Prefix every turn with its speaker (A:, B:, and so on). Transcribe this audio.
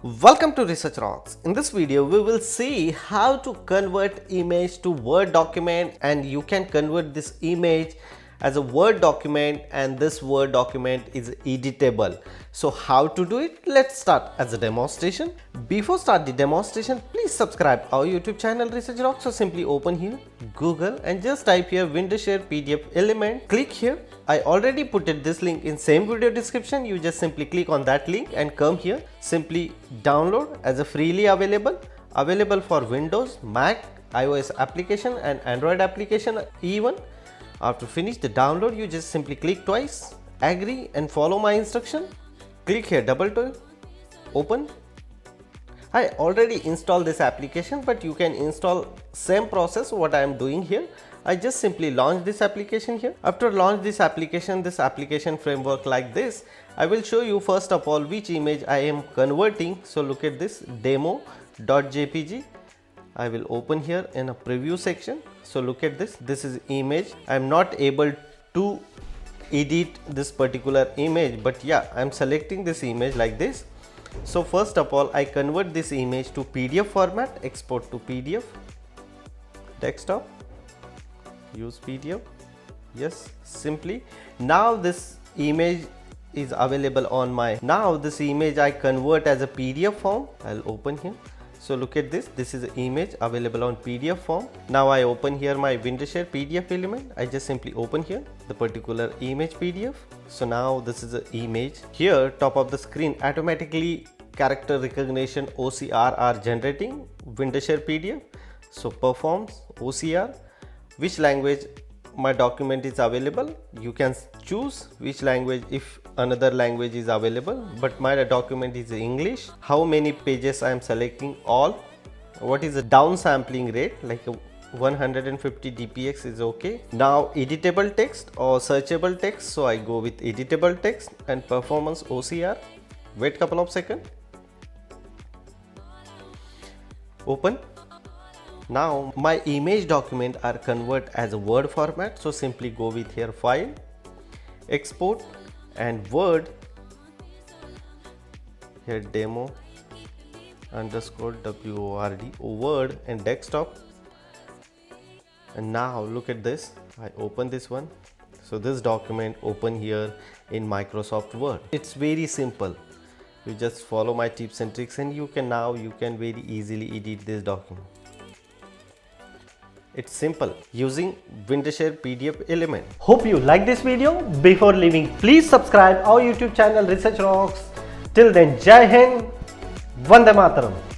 A: Welcome to Research Rocks. In this video, we will see how to convert image to Word document, and you can convert this image as a Word document, and this Word document is editable. So how to do it? Let's start as a demonstration. Before start the demonstration, please subscribe our YouTube channel Research Rocks. So simply open here Google and just type here Wondershare PDFelement. Click here. I already put this link in same video description. You just simply click on that link and come here. Simply download as a freely available for Windows, Mac, iOS application and Android application even. After finish the download, you just simply click twice, agree and follow my instruction. Click here double tap, open. I already installed this application, but you can install same process what I am doing here. I just simply launch this application here. After launch this application framework like this, I will show you first of all which image I am converting. So look at this demo.jpg. I will open here in a preview section. So look at this is image. I am not able to edit this particular image, but yeah, I am selecting this image like this. So first of all, I convert this image to PDF format, export to PDF, desktop, use PDF, yes, simply. Now this image is available on my, now this image I convert as a PDF form. I'll open here. So look at this is an image available on PDF form. Now I open here my Wondershare PDFelement. I just simply open here the particular image PDF. So now this is an image. Here top of the screen automatically character recognition OCR are generating Wondershare PDF. So performs OCR, which language my document is available. You can choose which language if another language is available, but my document is English. How many pages I am selecting? All. What is the downsampling rate? Like 150 DPX is okay. Now editable text or searchable text, so I go with editable text and performance OCR. Wait couple of seconds. Open. Now my image document are convert as a Word format, so simply go with here file, export and Word, here demo underscore Word and desktop. And now look at this, I open this one. So this document open here in Microsoft Word. It's very simple. You just follow my tips and tricks and you can very easily edit this document. It's simple using Wondershare PDFelement. Hope you like this video. Before leaving, please subscribe our YouTube channel Research Rocks. Till then, Jai Hind, Vande Mataram.